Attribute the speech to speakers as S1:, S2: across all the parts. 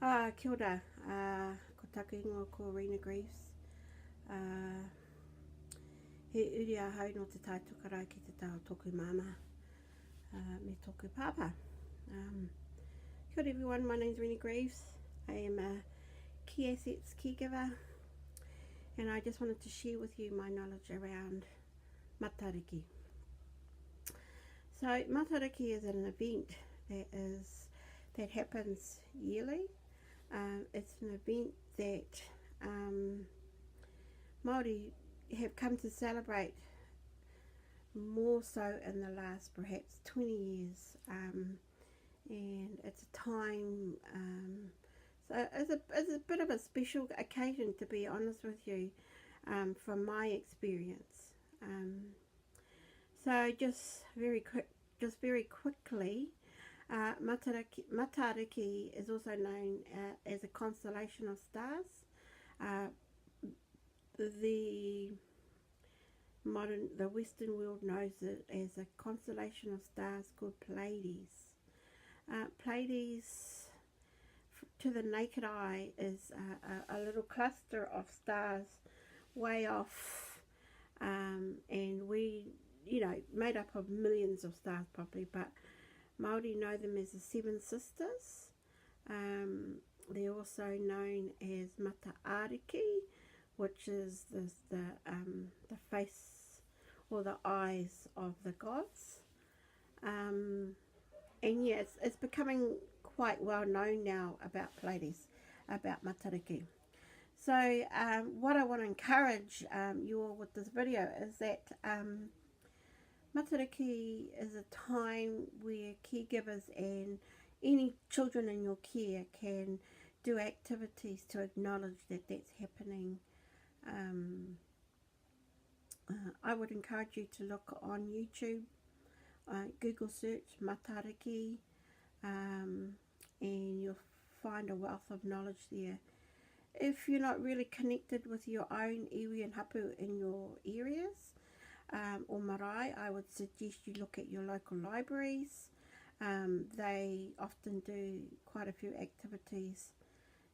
S1: Kia ora, ko taku ingoa ko Rena Greaves. He uri a hau no te taituka ki te tau toku mama, me toku papa. Kia ora everyone, my name's Rena Greaves. I am a key assets caregiver, and I just wanted to share with you my knowledge around Matariki. So Matariki is an event that happens yearly. It's an event that Māori have come to celebrate more so in the last perhaps 20 years, and it's a time, so it's a bit of a special occasion, to be honest with you, from my experience. So just very quickly, Matariki is also known as a constellation of stars. The Western world knows it as a constellation of stars called Pleiades. Pleiades, to the naked eye, is a little cluster of stars way off, and made up of millions of stars probably, but Māori know them as the Seven Sisters. They're also known as Matariki, which is the face or the eyes of the gods. And yes, it's becoming quite well known now about Pleiades, about Matariki. So what I want to encourage you all with this video is that Matariki is a time where caregivers and any children in your care can do activities to acknowledge that that's happening. I would encourage you to look on YouTube, Google search Matariki, and you'll find a wealth of knowledge there. If you're not really connected with your own iwi and hapu in your areas, or marae, I would suggest you look at your local libraries. They often do quite a few activities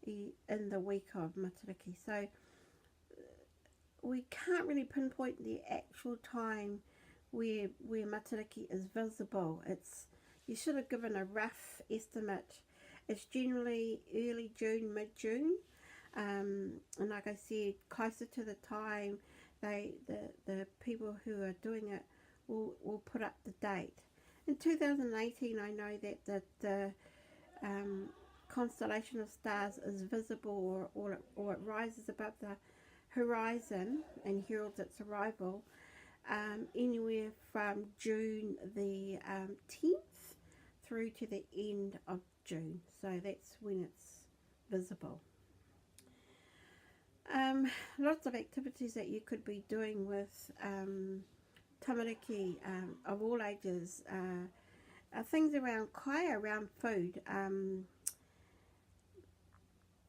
S1: in the week of Matariki. So we can't really pinpoint the actual time where Matariki is visible. You should have given a rough estimate. It's generally early June, mid-June, and like I said, closer to the time, the people who are doing it will put up the date. In 2018, I know that the constellation of stars is visible, or it rises above the horizon and heralds its arrival anywhere from June the 10th through to the end of June. So that's when it's visible. Lots of activities that you could be doing with tamariki of all ages. Things around kai, around food.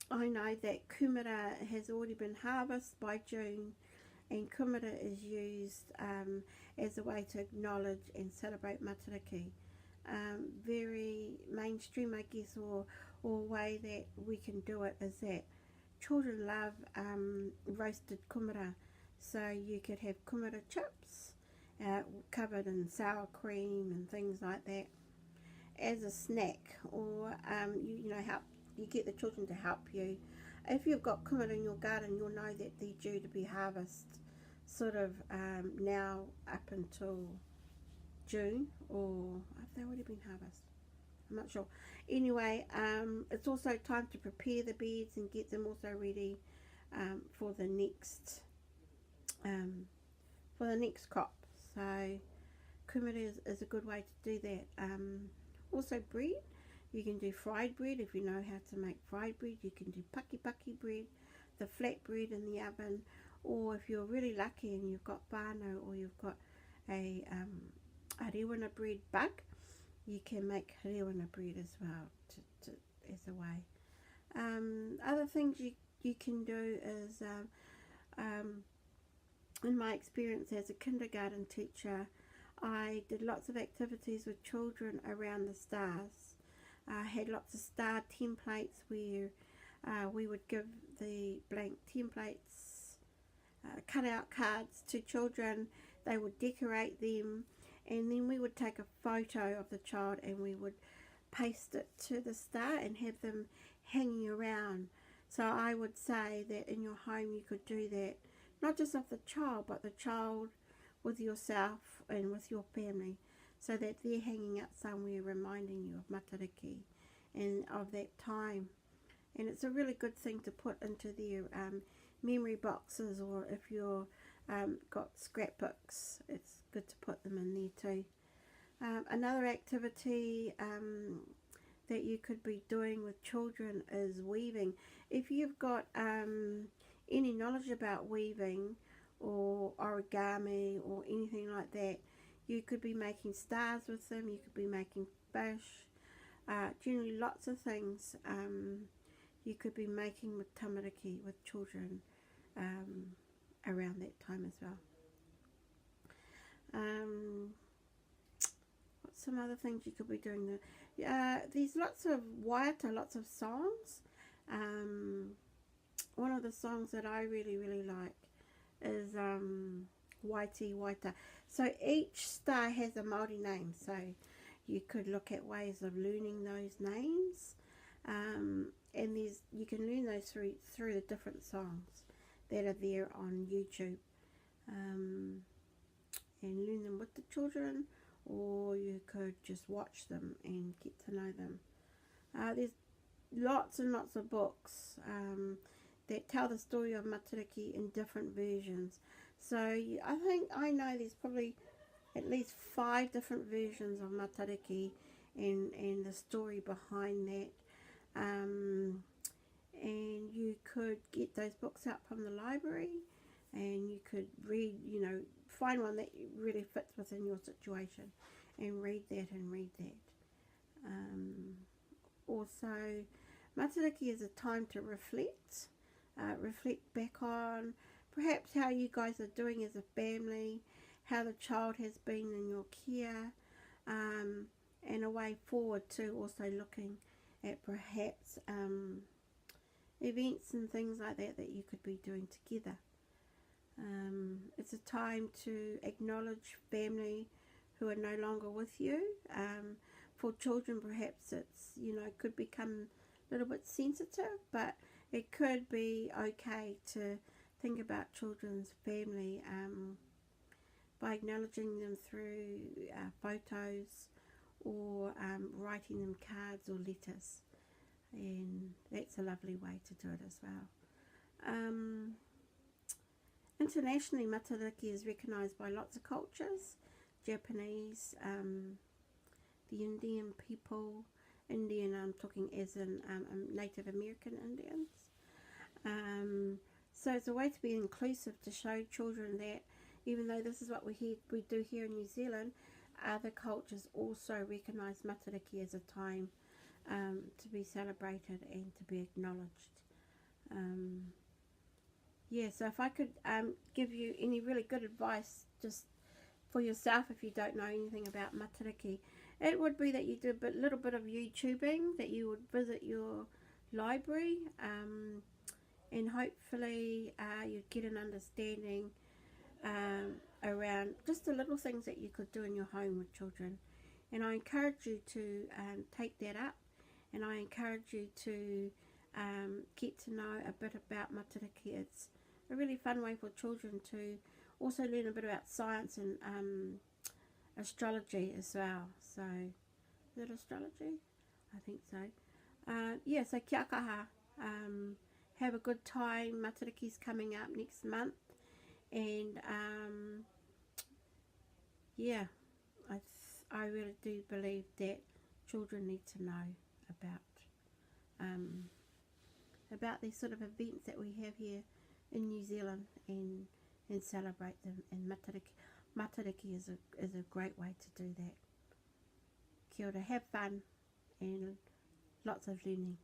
S1: I know that kumara has already been harvested by June, and kumara is used as a way to acknowledge and celebrate Matariki. Very mainstream, I guess, or way that we can do it is that children love roasted kumara, so you could have kumara chips covered in sour cream and things like that as a snack, or you get the children to help you. If you've got kumara in your garden, you'll know that they're due to be harvested sort of now up until June, or have they already been harvested? I'm not sure. Anyway, it's also time to prepare the beds and get them also ready for the next crop. So kumara is a good way to do that. Also bread. You can do fried bread if you know how to make fried bread. You can do paki bread, the flat bread in the oven, or if you're really lucky and you've got whānau, or you've got a rewana bread bug, you can make rewana bread as well as a way. Other things you can do is, in my experience as a kindergarten teacher, I did lots of activities with children around the stars. had lots of star templates where we would give the blank templates, cut out cards to children. They would decorate them, and then we would take a photo of the child and we would paste it to the star and have them hanging around. So I would say that in your home you could do that, not just of the child, but the child with yourself and with your family, so that they're hanging up somewhere reminding you of Matariki and of that time. And it's a really good thing to put into their memory boxes, or if you're got scrapbooks, it's good to put them in there too. Another activity that you could be doing with children is weaving. If you've got any knowledge about weaving or origami or anything like that, you could be making stars with them, you could be making fish, generally lots of things you could be making with tamariki with children around that time as well. What's some other things you could be doing there? There's lots of waiata, lots of songs. One of the songs that I really like is Waiti Waita. So each star has a Māori name, so you could look at ways of learning those names, and you can learn those through the different songs that are there on YouTube, and learn them with the children, or you could just watch them and get to know them. There's lots and lots of books that tell the story of Matariki in different versions. So I know there's probably at least 5 different versions of Matariki and the story behind that. And you could get those books out from the library, and you could read, find one that really fits within your situation and read that. Also, Matariki is a time to reflect back on perhaps how you guys are doing as a family, how the child has been in your care, and a way forward to also looking at perhaps events and things like that you could be doing together. It's a time to acknowledge family who are no longer with you. For children, perhaps it's, could become a little bit sensitive, but it could be okay to think about children's family by acknowledging them through photos, or writing them cards or letters, and that's a lovely way to do it as well. Internationally, Matariki is recognised by lots of cultures: Japanese, the Indian people, Indian, I'm talking as in Native American Indians. So it's a way to be inclusive, to show children that even though this is what we do here in New Zealand, other cultures also recognise Matariki as a time to be celebrated and to be acknowledged. So if I could give you any really good advice just for yourself, if you don't know anything about Matariki, it would be that you do a little bit of YouTubing, that you would visit your library, and hopefully you'd get an understanding around just the little things that you could do in your home with children. And I encourage you to take that up, and I encourage you to get to know a bit about Matariki. It's a really fun way for children to also learn a bit about science and astrology as well. So, is it astrology? I think so. So kia kaha. Have a good time. Matariki's coming up next month, and I really do believe that children need to know about these sort of events that we have here in New Zealand, and celebrate them. And Matariki is a great way to do that. Kia ora, have fun and lots of learning.